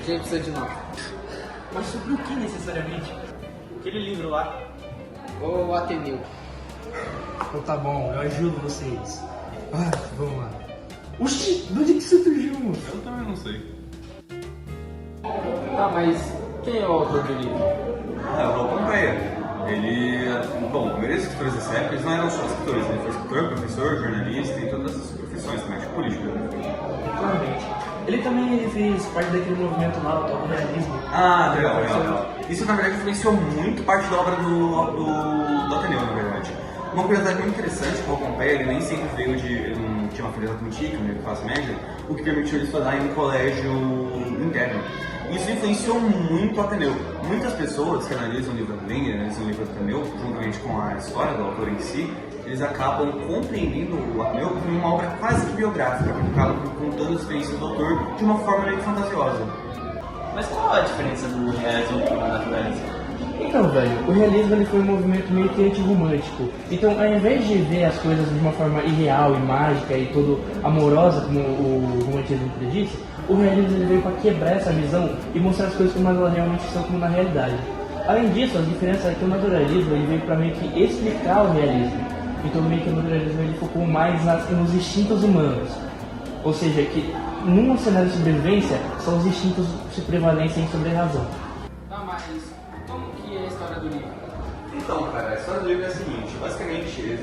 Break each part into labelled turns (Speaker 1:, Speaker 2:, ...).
Speaker 1: Quem precisa de nota?
Speaker 2: Mas sobre o que necessariamente? Aquele livro lá.
Speaker 1: O Ateneu.
Speaker 2: Então tá bom, eu ajudo vocês. Vamos lá. Oxi, de onde que isso surgiu?
Speaker 3: Eu também não sei.
Speaker 1: Tá, mas quem é o autor do livro?
Speaker 3: É o Pompeia. Bom, a maioria dos escritores dessa época eles não eram só escritores, ele foi escritor, professor, jornalista e todas essas profissões também, tipo política.
Speaker 2: Claramente. Ele também fez parte daquele movimento lá, o tal do realismo.
Speaker 3: Ah, legal. Isso na verdade influenciou muito parte da obra do Ateneu, na verdade. Uma curiosidade muito interessante, que o Pompeia ele nem sempre veio ele não tinha uma família muito rica, meio classe média, o que permitiu ele estudar em um colégio interno. Isso influenciou muito o Ateneu. Muitas pessoas que analisam o livro analisam o livro do Ateneu, juntamente com a história do autor em si, eles acabam compreendendo o Ateneu como uma obra quase que biográfica, porque acabam contando as experiências do autor de uma forma meio fantasiosa.
Speaker 4: Mas qual a diferença do realismo para o naturalismo?
Speaker 2: Então, velho, o realismo ele foi um movimento meio que antirromântico. Então, ao invés de ver as coisas de uma forma irreal e mágica e todo amorosa, como o romantismo predisse, o realismo ele veio para quebrar essa visão e mostrar as coisas como elas realmente são, como na realidade. Além disso, as diferenças é que o naturalismo ele veio para meio que explicar o realismo. Então, meio que o naturalismo ele focou mais nos instintos humanos. Ou seja, que num cenário de sobrevivência, só os instintos se prevalecem sobre a razão.
Speaker 1: Tá, mas como que é a história do livro?
Speaker 3: Então, cara, a história do livro é a seguinte: basicamente,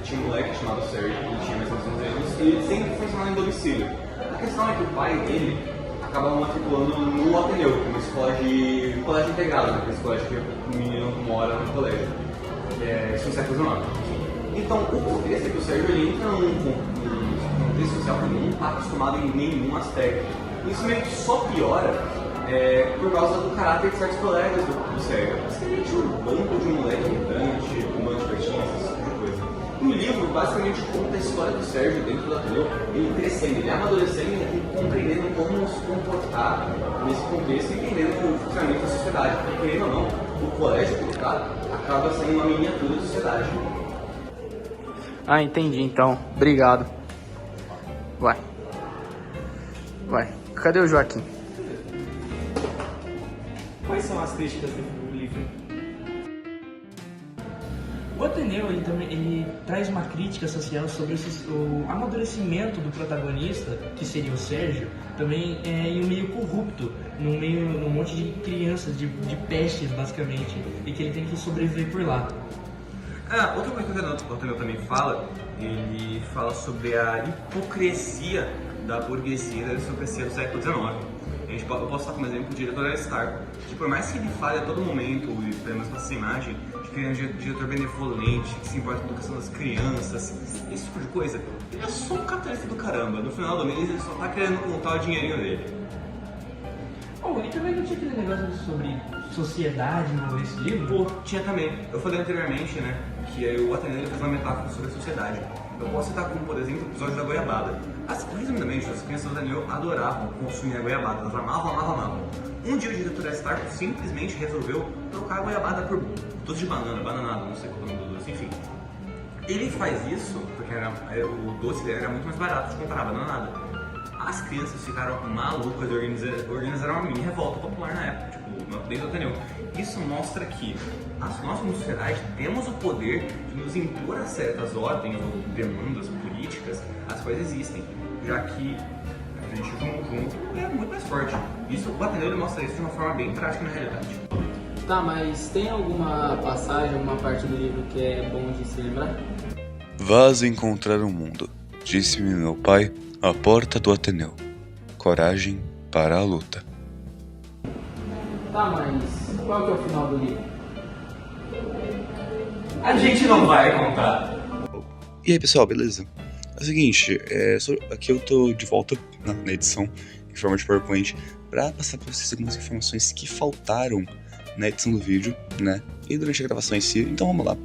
Speaker 3: tinha um moleque chamado Sérgio, ele tinha mais ou menos 11 anos, e ele sempre funcionava em domicílio. A questão é que o pai dele acaba matriculando no Ateneu, que é uma escola de colégio integrado, né? Que é a escola que o menino mora no colégio. Isso no século XIX. Então, o contexto é que o Sérgio ele entra num contexto social que ele não está acostumado em nenhum aspecto. Isso meio que só piora por causa do caráter de certos colegas do Sérgio. Basicamente, um bando de um moleque mutante, um bando de petins, esse tipo de coisa. E o livro basicamente conta a história do Sérgio dentro do Ateneu, ele crescendo, ele amadurecendo e compreendendo como se comportar nesse contexto e entendendo o funcionamento da sociedade. Porque, querendo ou não, o colégio que ele está acaba sendo uma miniatura da sociedade.
Speaker 1: Ah, entendi então. Obrigado. Vai. Cadê o Joaquim?
Speaker 2: Quais são as críticas do livro? O Ateneu ele traz uma crítica social sobre o amadurecimento do protagonista, que seria o Sérgio, também em um meio corrupto, num monte de crianças, de pestes basicamente, e que ele tem que sobreviver por lá.
Speaker 3: Outra coisa que o Ateneu também fala, ele fala sobre a hipocrisia da burguesia do século XIX. Eu posso estar como exemplo o diretor Aristarco, que por mais que ele fale a todo momento, e pelo menos com essa imagem, de que ele é um diretor benevolente, que se importa com a educação das crianças, esse tipo de coisa, ele é só um capitalista do caramba. No final do mês ele só tá querendo contar o dinheirinho dele.
Speaker 2: E também não tinha aquele negócio sobre sociedade nesse livro?
Speaker 3: Pô, tinha também. Eu falei anteriormente, né, que o Ateneu fez uma metáfora sobre a sociedade. Eu posso citar como, por exemplo, o episódio da goiabada. Resumidamente, as crianças do Ateneu adoravam consumir a goiabada, elas amavam. Um dia o diretor Aristarco simplesmente resolveu trocar a goiabada por doce de banana, bananada, não sei qual é o nome do doce, enfim. Ele faz isso porque o doce dele era muito mais barato de comprar, bananada. As crianças ficaram malucas e organizaram uma mini revolta popular na época, dentro do Ateneu. Isso mostra que nós, como sociedade, temos o poder de nos impor a certas ordens ou demandas políticas, as quais existem, já que a gente junto é muito mais forte. Isso, o Ateneu ele mostra isso de uma forma bem prática na realidade.
Speaker 1: Tá, mas tem alguma passagem, alguma parte do livro que é bom de se lembrar?
Speaker 5: Vás encontrar o mundo, disse-me meu pai, à porta do Ateneu. Coragem para a luta.
Speaker 1: Tá, mas qual que é o final do livro?
Speaker 3: A gente não vai contar.
Speaker 5: E aí pessoal, beleza? É o seguinte, aqui eu tô de volta na edição em forma de PowerPoint para passar para vocês algumas informações que faltaram na edição do vídeo, né? E durante a gravação em si, então vamos lá.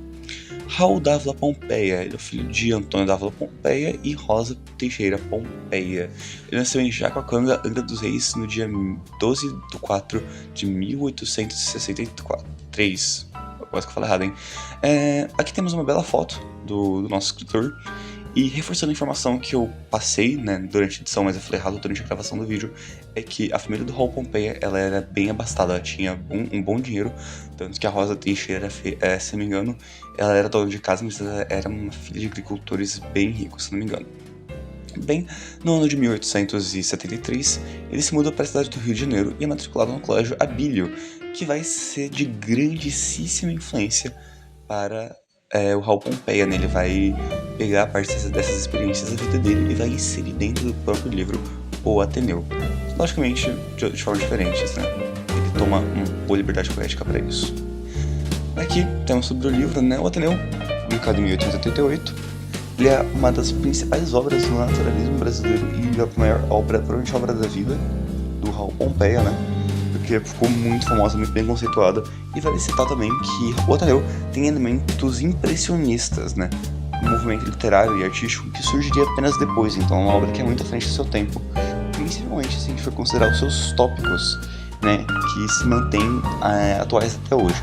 Speaker 5: Raul Dávila Pompeia, ele é o filho de Antônio Dávila Pompeia e Rosa Teixeira Pompeia. Ele nasceu em Jacuecanga, Angra dos Reis, no dia 12 de 4 de 1863. Quase que eu falei errado, hein? Aqui temos uma bela foto do nosso escritor. E reforçando a informação que eu passei, né, durante a edição, mas eu falei errado durante a gravação do vídeo, é que a família do Raul Pompeia, ela era bem abastada, ela tinha um bom dinheiro, tanto que a Rosa Teixeira, se não me engano, ela era dona de casa, mas ela era uma filha de agricultores bem ricos, se não me engano. Bem, no ano de 1873, ele se muda para a cidade do Rio de Janeiro e é matriculado no colégio Abílio, que vai ser de grandíssima influência para o Raul Pompeia, né? Ele vai pegar a parte dessas experiências da vida dele e vai inserir dentro do próprio livro O Ateneu. Logicamente, de formas diferentes, né? Ele toma uma boa liberdade poética para isso. Aqui temos sobre o livro, né? O Ateneu, publicado em 1888. Ele é uma das principais obras do naturalismo brasileiro e a maior obra, provavelmente a obra da vida, do Raul Pompeia, né? Porque ficou muito famosa, muito bem conceituada. E vale citar também que o Ateneu tem elementos impressionistas, né? Um movimento literário e artístico que surgiria apenas depois, então é uma obra que é muito à frente do seu tempo. Principalmente se a gente for considerar os seus tópicos, né? Que se mantêm atuais até hoje.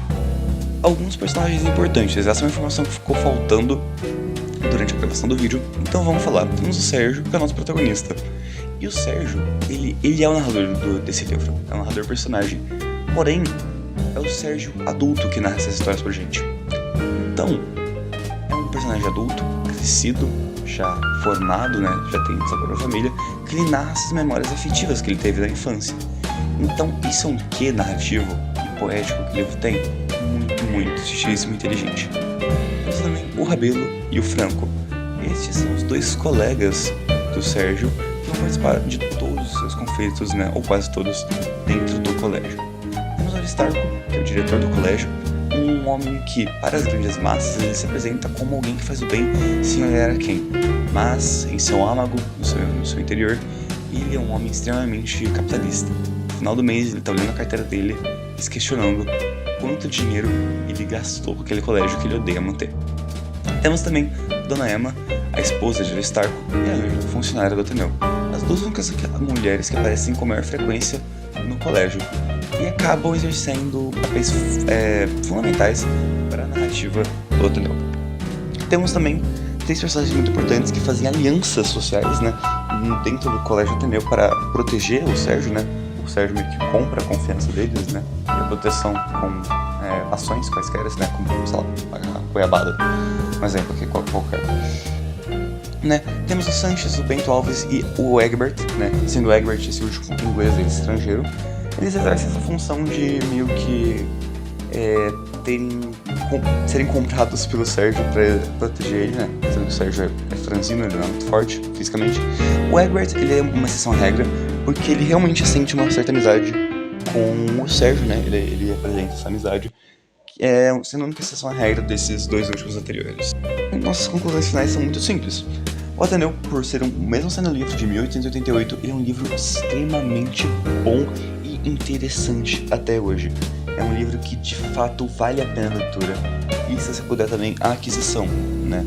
Speaker 5: Alguns personagens importantes, essa é uma informação que ficou faltando durante a gravação do vídeo, então vamos falar. Temos o Sérgio, que é o nosso protagonista. E o Sérgio, ele é o narrador desse livro, é um narrador personagem. Porém, é o Sérgio adulto que narra essas histórias pra gente. Então, é um personagem adulto, crescido, já formado, né, já tem sua própria família, que ele narra essas memórias afetivas que ele teve da infância. Então, isso é um quê narrativo e poético que o livro tem? Muito, muitíssimo inteligente. Temos também o Rabelo e o Franco. Estes são os dois colegas do Sérgio que vão participar de todos os seus conflitos, né, ou quase todos, dentro do colégio. Temos o Aristarco, que é o diretor do colégio, um homem que, para as grandes massas, ele se apresenta como alguém que faz o bem sem olhar a quem. Mas, em seu âmago, no seu interior, ele é um homem extremamente capitalista. No final do mês, ele está olhando a carteira dele e se questionando quanto dinheiro ele gastou com aquele colégio que ele odeia manter. Temos também Dona Emma, a esposa de Aristarco, e a Ângela, funcionária do Ateneu. As duas são as mulheres que aparecem com maior frequência no colégio e acabam exercendo papéis fundamentais para a narrativa do Ateneu. Temos também 3 personagens muito importantes que fazem alianças sociais, né, dentro do colégio Ateneu para proteger o Sérgio, né. O Sérgio meio que compra a confiança deles, né, e a proteção com ações quaisquer, né, como, sei lá, a goiabada, um exemplo aqui qualquer. Né? Temos o Sanches, o Bento Alves e o Egbert, né? Sendo o Egbert esse último inglês dele, estrangeiro. Eles exercem essa função de meio que serem comprados pelo Sérgio para proteger ele, né? Sendo que o Sérgio é franzino, ele não é muito forte fisicamente. O Egbert, ele é uma exceção à regra, porque ele realmente sente uma certa amizade com o Sérgio, né? Ele apresenta essa amizade, sendo a única exceção à regra desses 2 últimos anteriores. Nossas conclusões finais são muito simples. O Ateneu, por ser mesmo sendo um livro de 1888, ele é um livro extremamente bom e interessante até hoje. É um livro que de fato vale a pena a leitura e, se você puder, também a aquisição, né?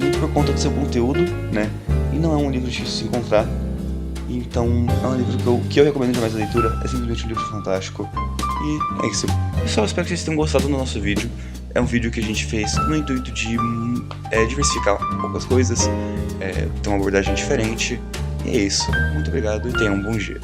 Speaker 5: Muito por conta do seu conteúdo, né? E não é um livro difícil de se encontrar. Então, é um livro que eu recomendo demais a leitura. É simplesmente um livro fantástico. E é isso. Pessoal, espero que vocês tenham gostado do nosso vídeo. É um vídeo que a gente fez no intuito de diversificar um pouco as coisas, ter uma abordagem diferente. E é isso. Muito obrigado e tenham um bom dia.